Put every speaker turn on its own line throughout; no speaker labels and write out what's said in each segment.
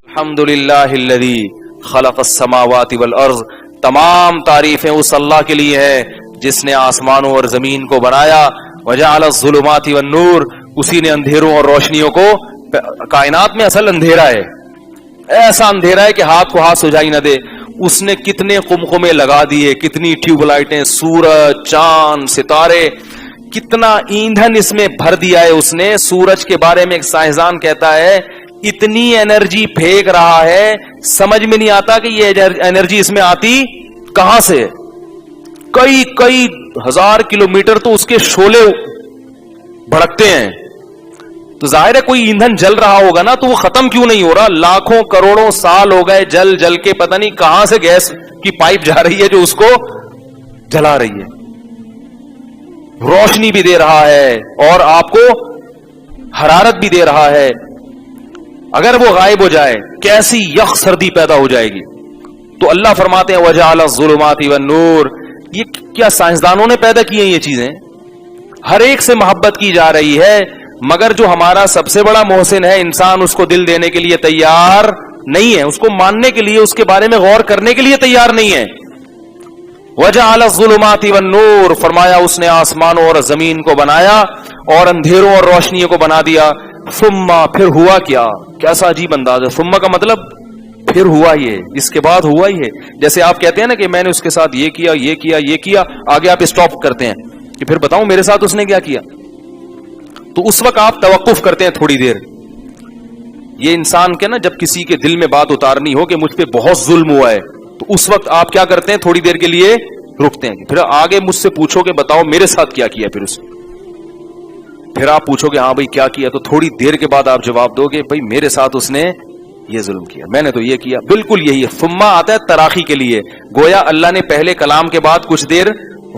الحمدللہ الذی خلق السماوات والارض، تمام تعریفیں اس اللہ کے لیے ہے جس نے آسمانوں اور زمین کو بنایا. وجعل الظلمات والنور، اسی نے اندھیروں اور روشنیوں کو. کائنات میں اصل اندھیرا ہے، ایسا اندھیرا ہے کہ ہاتھ کو ہاتھ سجائی نہ دے. اس نے کتنے قمقمے لگا دیے، کتنی ٹیوب لائٹیں، سورج، چاند، ستارے، کتنا ایندھن اس میں بھر دیا ہے اس نے. سورج کے بارے میں ایک سائنسدان کہتا ہے اتنی انرجی پھینک رہا ہے، سمجھ میں نہیں آتا کہ یہ انرجی اس میں آتی کہاں سے. کئی ہزار کلومیٹر تو اس کے شعلے بھڑکتے ہیں. تو ظاہر ہے کوئی ایندھن جل رہا ہوگا نا، تو وہ ختم کیوں نہیں ہو رہا؟ لاکھوں کروڑوں سال ہو گئے جل کے پتہ نہیں کہاں سے گیس کی پائپ جا رہی ہے جو اس کو جلا رہی ہے. روشنی بھی دے رہا ہے اور آپ کو حرارت بھی دے رہا ہے. اگر وہ غائب ہو جائے کیسی یخ سردی پیدا ہو جائے گی. تو اللہ فرماتے ہیں وجعل الظلمات والنور. یہ کیا سائنسدانوں نے پیدا کی ہیں یہ چیزیں؟ ہر ایک سے محبت کی جا رہی ہے، مگر جو ہمارا سب سے بڑا محسن ہے انسان، اس کو دل دینے کے لیے تیار نہیں ہے، اس کو ماننے کے لیے، اس کے بارے میں غور کرنے کے لیے تیار نہیں ہے. وجعل الظلمات والنور، فرمایا اس نے آسمانوں اور زمین کو بنایا اور اندھیروں اور روشنیوں کو بنا دیا. ثم، پھر ہوا کیا؟ کیسا عجیب انداز ہے. ثم کا مطلب پھر ہوا یہ، اس کے بعد ہوا ہی ہے. جیسے آپ کہتے ہیں نا کہ میں نے اس کے ساتھ یہ کیا، آگے آپ اسٹاپ کرتے ہیں کہ پھر بتاؤں میرے ساتھ اس نے کیا کیا. تو اس وقت آپ توقف کرتے ہیں تھوڑی دیر. یہ انسان کے نا جب کسی کے دل میں بات اتارنی ہو کہ مجھ پہ بہت ظلم ہوا ہے، تو اس وقت آپ کیا کرتے ہیں؟ تھوڑی دیر کے لیے رکتے ہیں. پھر آگے مجھ سے پوچھو کہ بتاؤ میرے ساتھ کیا کیا. پھر آپ پوچھو کہ ہاں بھائی کیا کیا، تو تھوڑی دیر کے بعد آپ جواب دو گے بھائی میرے ساتھ اس نے یہ ظلم کیا، میں نے تو یہ کیا. بالکل یہی ہے. ثم آتا ہے تراخی کے لیے. گویا اللہ نے پہلے کلام کے بعد کچھ دیر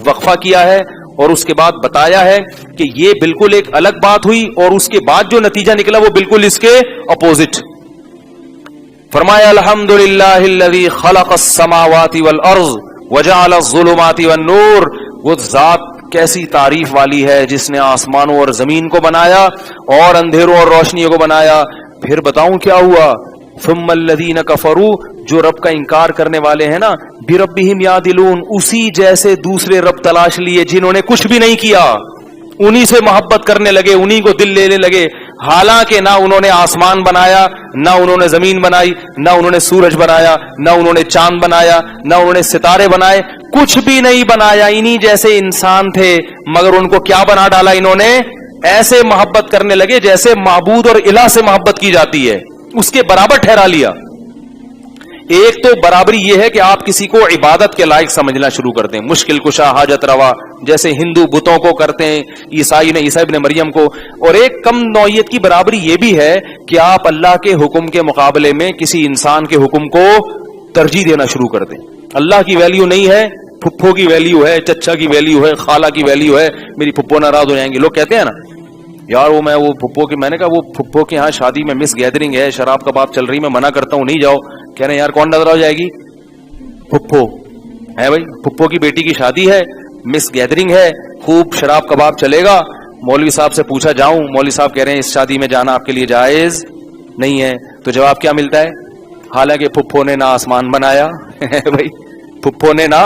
وقفہ کیا ہے اور اس کے بعد بتایا ہے کہ یہ بالکل ایک الگ بات ہوئی، اور اس کے بعد جو نتیجہ نکلا وہ بالکل اس کے اپوزٹ. فرمایا الحمدللہ الذی خلق السماوات والارض وجعل الظلمات والنور. وہ ذات کیسی تعریف والی ہے جس نے آسمانوں اور زمین کو بنایا اور اندھیروں اور روشنیوں کو بنایا. پھر بتاؤں کیا ہوا؟ ثم الذین کفروا، جو رب کا انکار کرنے والے ہیں نا، بربہم یعدلون، اسی جیسے دوسرے رب تلاش لیے جنہوں نے کچھ بھی نہیں کیا، انہی سے محبت کرنے لگے، انہی کو دل لینے لگے. حالانکہ نہ انہوں نے آسمان بنایا، نہ انہوں نے زمین بنائی، نہ انہوں نے سورج بنایا، نہ انہوں نے چاند بنایا، نہ انہوں نے ستارے بنائے، کچھ بھی نہیں بنایا. انہی جیسے انسان تھے، مگر ان کو کیا بنا ڈالا انہوں نے؟ ایسے محبت کرنے لگے جیسے معبود اور الہ سے محبت کی جاتی ہے، اس کے برابر ٹھہرا لیا. ایک تو برابری یہ ہے کہ آپ کسی کو عبادت کے لائق سمجھنا شروع کر دیں، مشکل کشا، حاجت روا، جیسے ہندو بتوں کو کرتے ہیں، عیسائی نے عیسی ابن مریم کو. اور ایک کم نوعیت کی برابری یہ بھی ہے کہ آپ اللہ کے حکم کے مقابلے میں کسی انسان کے حکم کو ترجیح دینا شروع کر دیں. اللہ کی ویلیو نہیں ہے، پھپھو کی ویلیو ہے، چچا کی ویلیو ہے، خالہ کی ویلیو ہے. میری پھپھو ناراض ہو جائیں گے. لوگ کہتے ہیں نا یار وہ پھپھو کی، میں نے کہا وہ پھپھو کے ہاں شادی میں مس گیدرنگ ہے، شراب کا بات چل رہی، میں منع کرتا ہوں نہیں جاؤ. کہہ رہے ہیں یار کون ناراض ہو جائے گی؟ پھپھو ہے بھائی، پھپھو کی بیٹی کی شادی ہے، مس گیدرنگ ہے، خوب شراب کباب چلے گا. مولوی صاحب سے پوچھا جاؤں، مولوی صاحب کہہ رہے ہیں اس شادی میں جانا آپ کے لیے جائز نہیں ہے. تو جواب کیا ملتا ہے؟ حالانکہ پھپھو نے نہ آسمان بنایا بھائی، پھپھو نے نہ،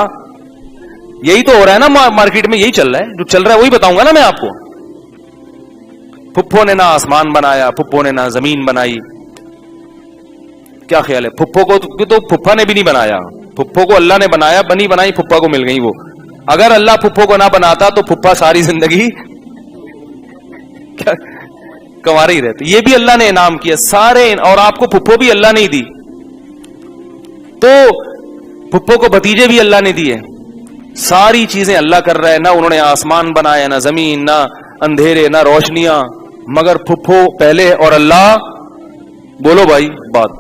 یہی تو ہو رہا ہے نا مارکیٹ میں، یہی چل رہا ہے، جو چل رہا ہے وہی بتاؤں گا نا میں آپ کو. پھپھو نے نہ آسمان بنایا، پھپھو نے نہ زمین بنائی. کیا خیال ہے؟ پھپھو کو تو پھپھا نے بھی نہیں بنایا، پھپھو کو اللہ نے بنایا، بنی بنائی پھپھا کو مل گئی وہ. اگر اللہ پھپھو کو نہ بناتا تو پھپھا ساری زندگی کنوارے ہی رہتے. یہ بھی اللہ نے انعام کیا سارے، اور آپ کو پھپھو بھی اللہ نے دی، تو پھپھو کو بھتیجے بھی اللہ نے دیے. ساری چیزیں اللہ کر رہا ہے، نہ انہوں نے آسمان بنایا، نہ زمین، نہ اندھیرے، نہ روشنیاں، مگر پھپھو پہلے اور اللہ. بولو بھائی بات.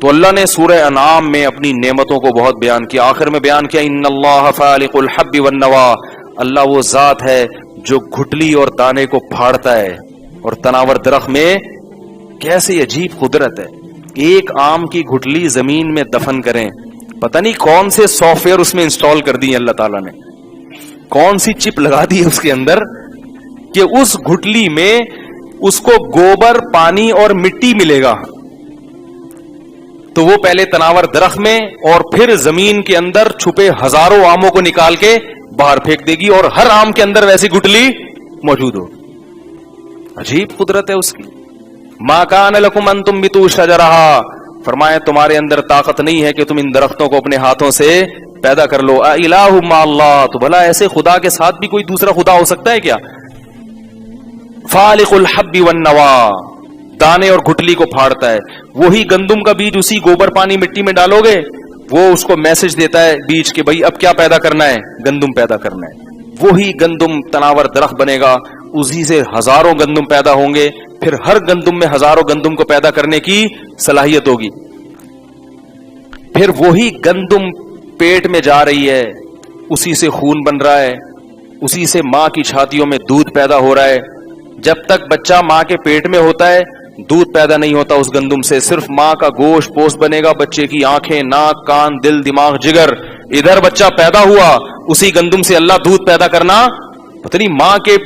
تو اللہ نے سورہ انعام میں اپنی نعمتوں کو بہت بیان کیا. آخر میں بیان کیا ان اللہ فالق الحب والنوا، اللہ وہ ذات ہے جو گھٹلی اور دانے کو پھاڑتا ہے. اور تناور درخت میں کیسی عجیب قدرت ہے. ایک آم کی گھٹلی زمین میں دفن کریں، پتہ نہیں کون سے سافٹ ویئر اس میں انسٹال کر دی اللہ تعالیٰ نے، کون سی چپ لگا دی اس کے اندر کہ اس گھٹلی میں اس کو گوبر، پانی اور مٹی ملے گا، تو وہ پہلے تناور درخت میں اور پھر زمین کے اندر چھپے ہزاروں آموں کو نکال کے باہر پھینک دے گی، اور ہر آم کے اندر ویسی گٹلی موجود ہو. عجیب قدرت ہے اس کی. ما کان لکم ان تنبتوا شجرہا، فرمایا تمہارے اندر طاقت نہیں ہے کہ تم ان درختوں کو اپنے ہاتھوں سے پیدا کر لو. الہ مع اللہ، تو بھلا ایسے خدا کے ساتھ بھی کوئی دوسرا خدا ہو سکتا ہے کیا؟ فالق الحب والنوا، دانے اور گٹلی کو پھاڑتا ہے. وہی گندم کا بیج اسی گوبر، پانی، مٹی میں ڈالو گے، وہ اس کو میسج دیتا ہے بیج کے بھائی اب کیا پیدا کرنا ہے؟ گندم پیدا کرنا ہے. وہی گندم تناور درخت بنے گا، اسی سے ہزاروں گندم پیدا ہوں گے، پھر ہر گندم میں ہزاروں گندم کو پیدا کرنے کی صلاحیت ہوگی. پھر وہی گندم پیٹ میں جا رہی ہے، اسی سے خون بن رہا ہے، اسی سے ماں کی چھاتیوں میں دودھ پیدا ہو رہا ہے. جب تک بچہ ماں کے پیٹ میں ہوتا ہے دودھ پیدا نہیں ہوتا اس گندم سے، صرف ماں کا گوشت پوست بنے گا، بچے کی آنکھیں، ناک، کان، دل، دماغ، جگر. ادھر بچہ پیدا ہوا، اسی گندم سے اللہ دودھ پیدا کرنا. پتہ نہیں ماں کے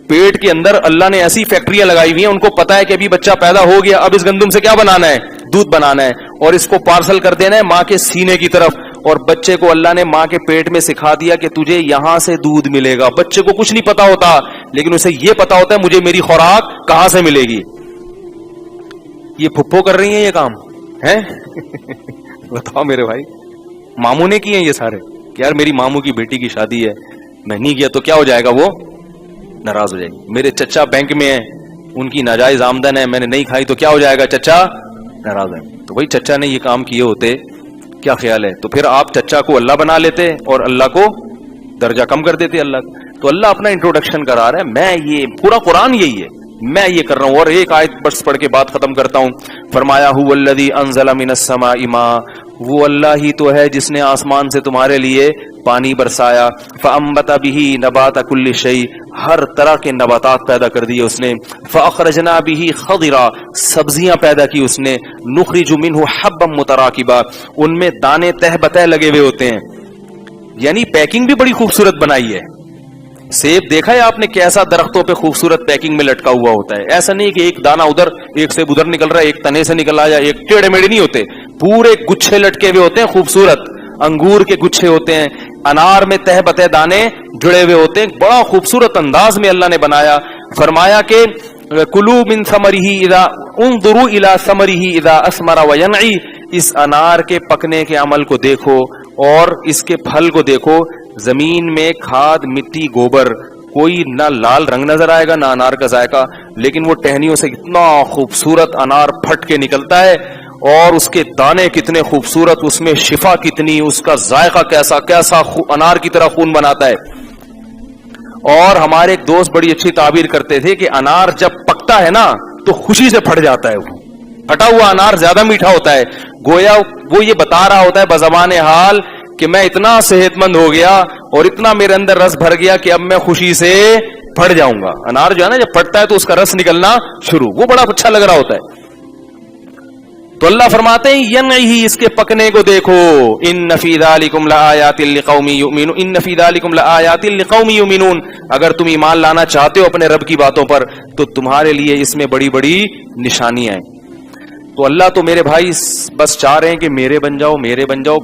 پیٹ کے اندر اللہ نے ایسی فیکٹریاں لگائی ہوئی ہیں، ان کو پتا ہے کہ ابھی بچہ پیدا ہو گیا، اب اس گندم سے کیا بنانا ہے؟ دودھ بنانا ہے، اور اس کو پارسل کر دینا ہے ماں کے سینے کی طرف. اور بچے کو اللہ نے ماں کے پیٹ میں سکھا دیا کہ تجھے یہاں سے دودھ ملے گا. بچے کو کچھ نہیں پتا ہوتا، لیکن اسے یہ پتا ہوتا ہے مجھے میری خوراک کہاں سے ملے گی. یہ پھپھو کر رہی ہیں یہ کام ہے؟ بتاؤ میرے بھائی، ماموں نے کیے ہیں یہ سارے کہ یار میری ماموں کی بیٹی کی شادی ہے، میں نہیں کیا تو کیا ہو جائے گا؟ وہ ناراض ہو جائے گی. میرے چچا بینک میں ہیں، ان کی ناجائز آمدن ہے، میں نے نہیں کھائی تو کیا ہو جائے گا؟ چچا ناراض ہے. تو بھائی چچا نے یہ کام کیے ہوتے، کیا خیال ہے؟ تو پھر آپ چچا کو اللہ بنا لیتے اور اللہ کو درجہ کم کر دیتے اللہ. تو اللہ اپنا انٹروڈکشن کرا رہا ہے، میں یہ پورا قرآن یہی ہے، میں یہ کر رہا ہوں. اور ایک آیت بس پڑھ کے بات ختم کرتا ہوں. فرمایا هو الذی انزل من السماء ماء، وہ اللہ ہی تو ہے جس نے آسمان سے تمہارے لیے پانی برسایا. فانبت به نبات كل شيء، ہر طرح کے نباتات پیدا کر دیے اس نے. فاخرجنا به خضرا، سبزیاں پیدا کی اس نے. نخرج منه حبا متراکبا، ان میں دانے تہ بتہ لگے ہوئے ہوتے ہیں. یعنی پیکنگ بھی بڑی خوبصورت بنائی ہے. سیب دیکھا ہے آپ نے کیسا درختوں پہ خوبصورت پیکنگ میں لٹکا ہوا ہوتا ہے. ایسا نہیں کہ ایک دانہ ادھر، ایک سیب ادھر نکل رہا ہے، ایک تنے سے نکل رہا ہے، یا ایک ٹیڑھے میڑے نہیں ہوتے، پورے گچھے لٹکے ہوئے ہوتے ہیں خوبصورت. انگور کے گچھے ہوتے ہیں، انار میں تہ بتہ دانے جڑے ہوئے ہوتے ہیں. بڑا خوبصورت انداز میں اللہ نے بنایا. فرمایا کہ کلوا من ثمرہ اذا انظروا الی ثمرہ اذا اثمر وینعی، اس انار کے پکنے کے عمل کو دیکھو اور اس کے پھل کو دیکھو. زمین میں کھاد، مٹی، گوبر، کوئی نہ لال رنگ نظر آئے گا نہ انار کا ذائقہ، لیکن وہ ٹہنیوں سے اتنا خوبصورت انار پھٹ کے نکلتا ہے، اور اس کے دانے کتنے خوبصورت، اس میں شفا کتنی، اس کا ذائقہ کیسا کیسا انار کی طرح خون بناتا ہے. اور ہمارے ایک دوست بڑی اچھی تعبیر کرتے تھے کہ انار جب پکتا ہے نا تو خوشی سے پھٹ جاتا ہے. وہ پھٹا ہوا انار زیادہ میٹھا ہوتا ہے. گویا وہ یہ بتا رہا ہوتا ہے بزبان حال کہ میں اتنا صحت مند ہو گیا اور اتنا میرے اندر رس بھر گیا کہ اب میں خوشی سے پھٹ جاؤں گا. انار جو ہے نا جب پھٹتا ہے تو اس کا رس نکلنا شروع، وہ بڑا اچھا لگ رہا ہوتا ہے. تو اللہ فرماتے ہیں ینعی، اس کے پکنے کو دیکھو. ان فی ذالکم لآیات لقوم یؤمنون، ان فی ذالکم لآیات لقوم یؤمنون. اگر تم ایمان لانا چاہتے ہو اپنے رب کی باتوں پر تو تمہارے لیے اس میں بڑی بڑی نشانیاں ہیں. تو اللہ تو میرے بھائی بس چاہ رہے ہیں کہ میرے بن جاؤ، میرے بن جاؤ،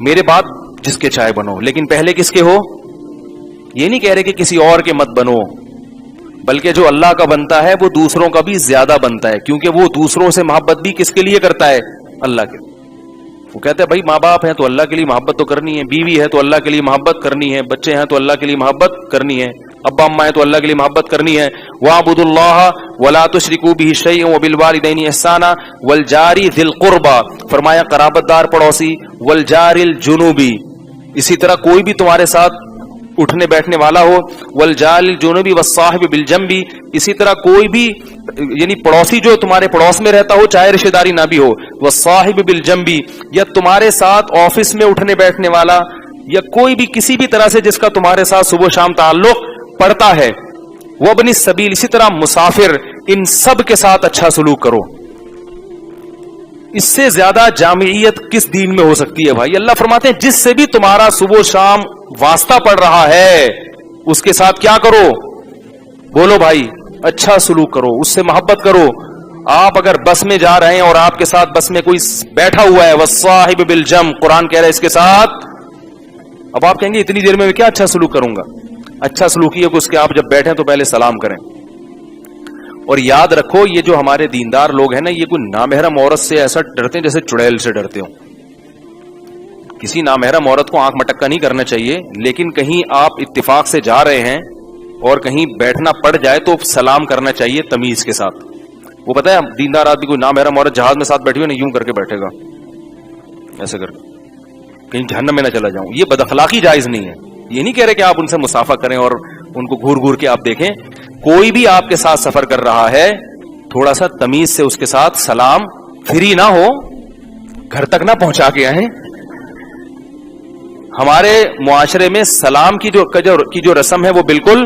میرے بعد جس کے چاہے بنو، لیکن پہلے کس کے ہو؟ یہ نہیں کہہ رہے کہ کسی اور کے مت بنو، بلکہ جو اللہ کا بنتا ہے وہ دوسروں کا بھی زیادہ بنتا ہے، کیونکہ وہ دوسروں سے محبت بھی کس کے لیے کرتا ہے؟ اللہ کے. وہ کہتے ہیں بھائی ماں باپ ہیں تو اللہ کے لیے محبت تو کرنی ہے، بیوی ہے تو اللہ کے لیے محبت کرنی ہے، بچے ہیں تو اللہ کے لیے محبت کرنی ہے، ابا اماں ہیں تو اللہ کے لیے محبت کرنی ہے. وَاعْبُدُوا اللَّهَ وَلَا تُشْرِكُوا بِهِ شَيْئًا وَبِالْوَالِدَيْنِ إِحْسَانًا وَالْجَارِ ذِي الْقُرْبَى، فرمایا قرابت دار پڑوسی، وَالْجَارِ الْجُنُوبِ، اسی طرح کوئی بھی تمہارے ساتھ اٹھنے بیٹھنے والا ہو، وَالْجَارِ الْجُنُوبِ وَالصَّاحِبِ بِالْجَنبِ، اسی طرح کوئی بھی یعنی پڑوسی جو تمہارے پڑوس میں رہتا ہو چاہے رشتہ داری نہ بھی ہو، وَالصَّاحِبِ بِالْجَنبِ، یا تمہارے ساتھ آفس میں اٹھنے بیٹھنے والا، یا کوئی بھی کسی بھی طرح سے جس کا تمہارے ساتھ صبح شام تعلق پڑتا ہے، وَابْنِ السَّبِيلِ، اسی طرح مسافر، ان سب کے ساتھ اچھا سلوک کرو. اس سے زیادہ جامعیت کس دین میں ہو سکتی ہے بھائی؟ اللہ فرماتے ہیں جس سے بھی تمہارا صبح شام واسطہ پڑ رہا ہے اس کے ساتھ کیا کرو؟ بولو بھائی اچھا سلوک کرو, اس سے محبت کرو. آپ اگر بس میں جا رہے ہیں اور آپ کے ساتھ بس میں کوئی بیٹھا ہوا ہے, والصاحب بالجنب, قرآن کہہ رہا ہے اس کے ساتھ, اب آپ کہیں گے اتنی دیر میں کیا اچھا سلوک کروں گا. اچھا سلوک یہ کہ اس کے آپ جب بیٹھیں تو پہلے سلام کریں. اور یاد رکھو یہ جو ہمارے دیندار لوگ ہیں نا, یہ کوئی نامحرم عورت سے ایسا ڈرتے ہیں جیسے چڑیل سے ڈرتے ہوں. کسی نامحرم عورت کو آنکھ مٹکا نہیں کرنا چاہیے, لیکن کہیں آپ اتفاق سے جا رہے ہیں اور کہیں بیٹھنا پڑ جائے تو سلام کرنا چاہیے تمیز کے ساتھ. وہ پتہ ہے دیندار آدمی کوئی نامحرم عورت جہاز میں ساتھ بیٹھی ہوئی نا, یوں کر کے بیٹھے گا ایسے کر کے, کہیں جہنم میں نہ چلا جاؤں. یہ بد اخلاقی جائز نہیں ہے. یہ نہیں کہہ رہے کہ آپ ان سے مصافحہ کریں اور ان کو گھور گھور کے آپ دیکھیں. کوئی بھی آپ کے ساتھ سفر کر رہا ہے تھوڑا سا تمیز سے اس کے ساتھ سلام, فری نہ ہو, گھر تک نہ پہنچا کے آئیں. ہمارے معاشرے میں سلام کی جو رسم ہے وہ بالکل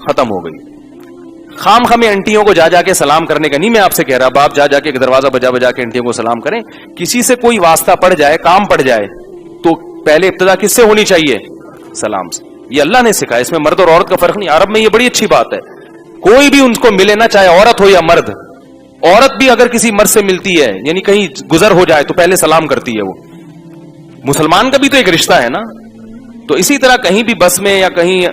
ختم ہو گئی. خام خامے انٹیوں کو جا جا کے سلام کرنے کا نہیں میں آپ سے کہہ رہا. اب آپ جا جا کے دروازہ بجا بجا کے انٹیوں کو سلام کریں. کسی سے کوئی واسطہ پڑ جائے, کام پڑ جائے, تو پہلے ابتدا کس سے ہونی چاہیے؟ سلام سے. یہ اللہ نے سکھایا, اس میں مرد اور عورت کا فرق نہیں. عرب میں یہ بڑی اچھی بات ہے, کوئی بھی ان کو ملے نا, چاہے عورت ہو یا مرد. عورت بھی اگر کسی مرد سے ملتی ہے, یعنی کہیں گزر ہو جائے, تو پہلے سلام کرتی ہے. وہ مسلمان کا بھی تو ایک رشتہ ہے نا. تو اسی طرح کہیں بھی بس میں یا کہیں,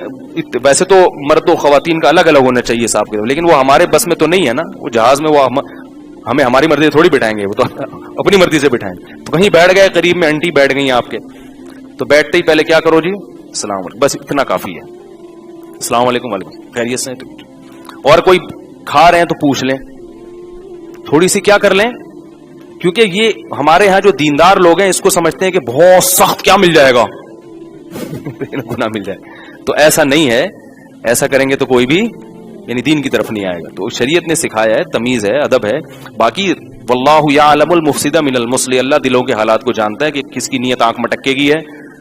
ویسے تو مرد و خواتین کا الگ الگ ہونا چاہیے صاحب کے, لیکن وہ ہمارے بس میں تو نہیں ہے نا. وہ جہاز میں وہ ہمیں ہماری مرضی سے تھوڑی بٹھائیں گے, وہ تو اپنی مرضی سے بٹھائیں گے. تو کہیں بیٹھ گئے, قریب میں انٹی بیٹھ گئی آپ کے, تو بیٹھتے ہی پہلے کیا کرو جی؟ السلام علیکم. بس اتنا کافی ہے. السلام علیکم. وعلیکم, خیریت سے. اور کوئی کھا رہے ہیں تو پوچھ لیں, تھوڑی سی کیا کر لیں, کیونکہ یہ ہمارے ہاں جو دیندار لوگ ہیں اس کو سمجھتے ہیں کہ بہت سخت کیا مل جائے گا, گناہ مل جائے. تو ایسا نہیں ہے. ایسا کریں گے تو کوئی بھی یعنی دین کی طرف نہیں آئے گا. تو شریعت نے سکھایا ہے, تمیز ہے, ادب ہے. باقی واللہ یعلم المفسد من المصلح, اللہ دلوں کے حالات کو جانتا ہے کہ کس کی نیت آنکھ مٹکے گی ہے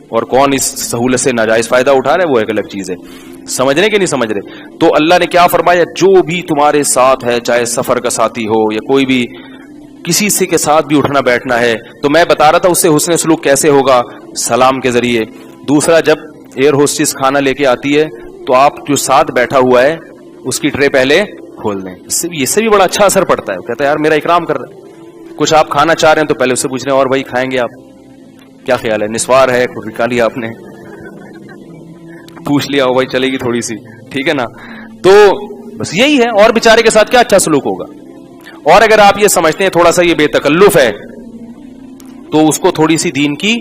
اور کون اس سہولت سے ناجائز فائدہ اٹھا رہا ہے, وہ ایک الگ چیز ہے. سمجھ رہے کہ نہیں سمجھ رہے؟ تو اللہ نے کیا فرمایا, جو بھی تمہارے ساتھ ہے, چاہے سفر کا ساتھی ہو یا کوئی بھی, کسی سے کے ساتھ بھی اٹھنا بیٹھنا ہے, تو میں بتا رہا تھا اس سے حسن سلوک کیسے ہوگا, سلام کے ذریعے. دوسرا, جب ایئر ہوسٹس کھانا لے کے آتی ہے تو آپ جو ساتھ بیٹھا ہوا ہے اس کی ٹرے پہلے کھول دیں. اس سے بھی بڑا اچھا اثر پڑتا ہے. کہتا ہے یار میرا اکرام کر رہا ہے. کچھ آپ کھانا چاہ رہے ہیں تو پہلے اس سے پوچھ رہے ہیں اور بھائی کھائیں گے آپ, کیا خیال ہے, نسوار ہے, نکالی آپ نے, پوچھ لیا ہو بھائی چلے گی تھوڑی سی, ٹھیک ہے نا. تو بس یہی ہے. اور بیچارے کے ساتھ کیا اچھا سلوک ہوگا. اور اگر آپ یہ سمجھتے ہیں تھوڑا سا یہ بے تکلف ہے, تو اس کو تھوڑی سی دین کی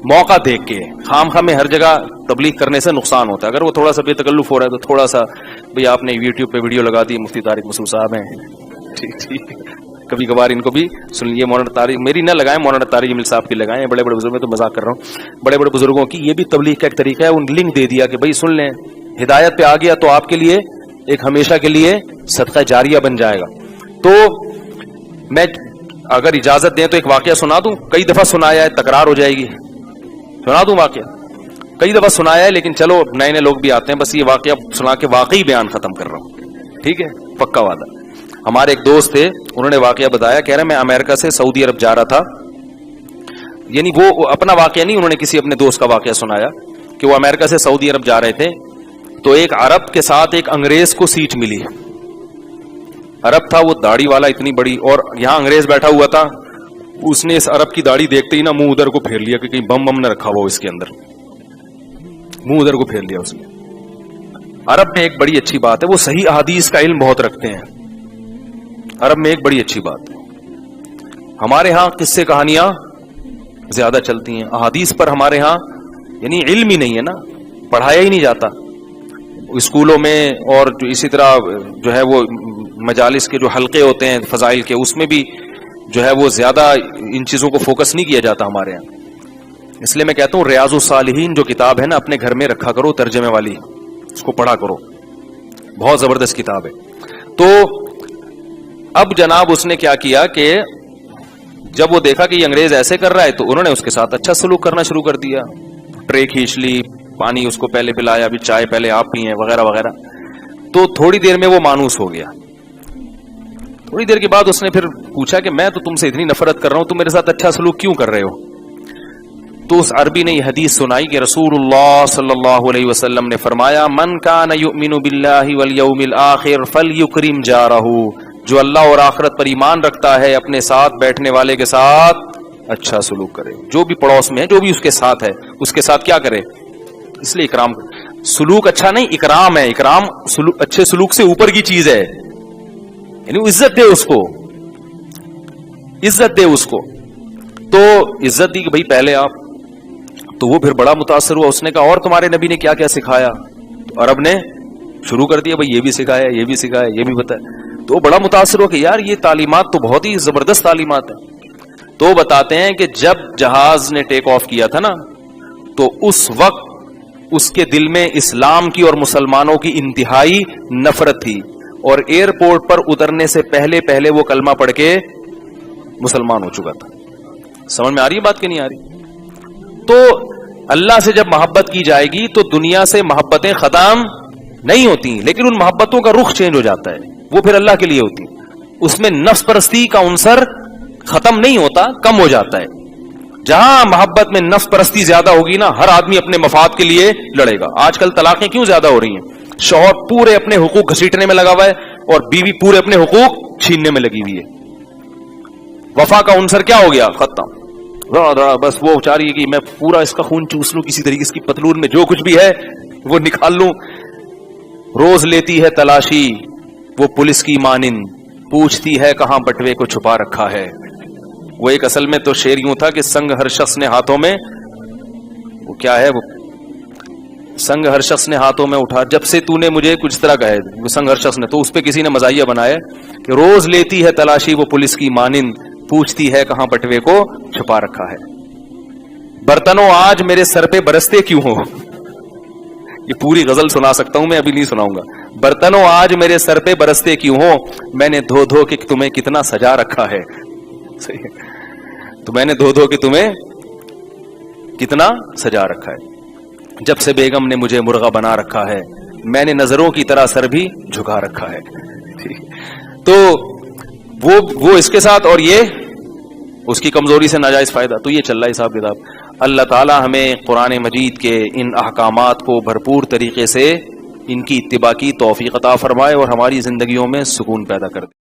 موقع دیکھ کے, خام خواہ میں ہر جگہ تبلیغ کرنے سے نقصان ہوتا ہے. اگر وہ تھوڑا سا بے تکلف ہو رہا ہے تو تھوڑا سا بھئی آپ نے یوٹیوب پہ ویڈیو لگا دی, مفتی طارق مسعود صاحب ہیں, ٹھیک, کبھی کبھار ان کو بھی سن لیے. مولانا طارق میری نہ لگائیں, مولانا طارق جمیل صاحب کی لگائیں. بڑے بڑے بزرگ, میں تو مذاق کر رہا ہوں, بڑے بڑے بزرگوں کی یہ بھی تبلیغ کا ایک طریقہ ہے. ان لنک دے دیا کہ بھئی سن لیں, ہدایت پہ آ گیا تو آپ کے لیے ایک ہمیشہ کے لیے صدقہ جاریہ بن جائے گا. تو میں اگر اجازت دیں تو ایک واقعہ سنا دوں. کئی دفعہ سنایا ہے, تکرار ہو جائے گی, سنا دوں واقعہ. کئی دفعہ سنایا ہے لیکن چلو نئے نئے لوگ بھی آتے ہیں, بس یہ واقعہ سنا کے واقعی بیان ختم کر رہا ہوں, ٹھیک ہے, پکا وعدہ. ہمارے ایک دوست تھے, انہوں نے واقعہ بتایا, کہہ رہے میں امریکہ سے سعودی عرب جا رہا تھا. یعنی وہ اپنا واقعہ نہیں, انہوں نے کسی اپنے دوست کا واقعہ سنایا کہ وہ امریکہ سے سعودی عرب جا رہے تھے, تو ایک عرب کے ساتھ ایک انگریز کو سیٹ ملی. عرب تھا وہ, داڑھی والا اتنی بڑی, اور یہاں انگریز بیٹھا ہوا تھا. اس نے اس عرب کی داڑھی دیکھتے ہی نا منہ ادھر کو پھیر لیا کہ کہیں بم نہ رکھا ہوا اس کے اندر, منہ ادھر کو پھیر لیا اس نے. عرب میں ایک بڑی اچھی بات ہے, وہ صحیح احادیث کا علم بہت رکھتے ہیں. عرب میں ایک بڑی اچھی بات ہے. ہمارے ہاں قصے کہانیاں زیادہ چلتی ہیں, احادیث پر ہمارے ہاں یعنی علم ہی نہیں ہے نا, پڑھایا ہی نہیں جاتا اسکولوں میں. اور جو اسی طرح جو ہے وہ مجالس کے جو حلقے ہوتے ہیں فضائل کے, اس میں بھی جو ہے وہ زیادہ ان چیزوں کو فوکس نہیں کیا جاتا ہمارے یہاں. اس لیے میں کہتا ہوں ریاض الصالحین جو کتاب ہے نا, اپنے گھر میں رکھا کرو, ترجمے والی, اس کو پڑھا کرو, بہت زبردست کتاب ہے. تو اب جناب اس نے کیا کیا کہ جب وہ دیکھا کہ یہ انگریز ایسے کر رہا ہے تو انہوں نے اس کے ساتھ اچھا سلوک کرنا شروع کر دیا. ٹرے کھینچ لی, پانی اس کو پہلے پلایا, ابھی چائے پہلے آپ پیئیں وغیرہ وغیرہ. تو تھوڑی دیر میں وہ مانوس ہو گیا. تھوڑی دیر کے بعد اس نے پھر پوچھا کہ میں تو تم سے اتنی نفرت کر رہا ہوں, تم میرے ساتھ اچھا سلوک کیوں کر رہے ہو؟ تو اس عربی نے یہ حدیث سنائی کہ رسول اللہ صلی اللہ علیہ وسلم نے فرمایا من کان یؤمن باللہ والیوم الآخر فلیکرم جارہ، جو اللہ اور آخرت پر ایمان رکھتا ہے اپنے ساتھ بیٹھنے والے کے ساتھ اچھا سلوک کرے، جو بھی پڑوس میں ہے، جو بھی اس کے ساتھ ہے اس کے ساتھ کیا کرے، اس لیے اکرام سلوک اچھا نہیں اکرام ہے، اکرام اچھے سلوک سے اوپر کی چیز ہے، یعنی عزت دے اس کو، عزت دے اس کو، تو عزت دی کہ بھائی پہلے آپ، تو وہ پھر بڑا متاثر ہوا، اس نے کہا اور تمہارے نبی نے کیا کیا سکھایا، تو عرب نے شروع کر دیا بھائی یہ بھی سکھایا، یہ بھی سکھایا، یہ بھی بتایا، تو بڑا متاثر ہوا کہ یار یہ تعلیمات تو بہت ہی زبردست تعلیمات ہیں۔ تو بتاتے ہیں کہ جب جہاز نے ٹیک آف کیا تھا نا، تو اس وقت اس کے دل میں اسلام کی اور مسلمانوں کی انتہائی نفرت تھی، اور ایئرپورٹ پر اترنے سے پہلے وہ کلمہ پڑھ کے مسلمان ہو چکا تھا۔ سمجھ میں آ رہی ہے بات کہ نہیں آ رہی؟ تو اللہ سے جب محبت کی جائے گی تو دنیا سے محبتیں ختم نہیں ہوتی، لیکن ان محبتوں کا رخ چینج ہو جاتا ہے، وہ پھر اللہ کے لیے ہوتی، اس میں نفس پرستی کا عنصر ختم نہیں ہوتا، کم ہو جاتا ہے۔ جہاں محبت میں نفس پرستی زیادہ ہوگی نا، ہر آدمی اپنے مفاد کے لیے لڑے گا۔ آج کل طلاقیں کیوں زیادہ ہو رہی ہیں؟ شوہر پورے اپنے حقوق گھسیٹنے میں لگا ہوا ہے اور بیوی پورے اپنے حقوق چھیننے میں لگی ہوئی ہے۔ وفا کا عنصر کیا ہو گیا؟ ختم۔ بس وہ چاہ رہی ہے کہ میں پورا اس کا خون چوس لوں، کسی طریقے اس کی پتلون میں جو کچھ بھی ہے وہ نکال لوں۔ روز لیتی ہے تلاشی وہ پولیس کی مانند، پوچھتی ہے کہاں بٹوے کو چھپا رکھا ہے۔ وہ ایک اصل میں تو شعر یوں تھا کہ سنگ ہر شخص نے ہاتھوں میں، وہ کیا ہے، وہ سنگ ہر شخص نے ہاتھوں میں اٹھا، جب سے تو نے مجھے کچھ طرح کہا ہے، وہ سنگ ہر شخص نے، تو اس پہ کسی نے مزاحیہ بنایا کہ روز لیتی ہے تلاشی وہ پولیس کی مانند، پوچھتی ہے کہاں بٹوے کو چھپا رکھا ہے۔ برتنوں آج میرے سر پہ برستے کیوں ہو، یہ پوری غزل سنا سکتا ہوں میں، ابھی نہیں سناؤں گا۔ برتنوں آج میرے سر پہ برستے کیوں ہو، میں نے دھو دھو کے تمہیں کتنا سجا رکھا ہے۔ صحیح ہے، تو میں نے دھو دھو کے تمہیں کتنا سجا رکھا ہے۔ جب سے بیگم نے مجھے مرغا بنا رکھا ہے، میں نے نظروں کی طرح سر بھی جھکا رکھا ہے۔ تو وہ اس کے ساتھ، اور یہ اس کی کمزوری سے ناجائز فائدہ، تو یہ چل رہا ہے حساب کتاب۔ اللہ تعالی ہمیں قرآن مجید کے ان احکامات کو بھرپور طریقے سے ان کی اتباع کی توفیق عطا فرمائے اور ہماری زندگیوں میں سکون پیدا کر دے۔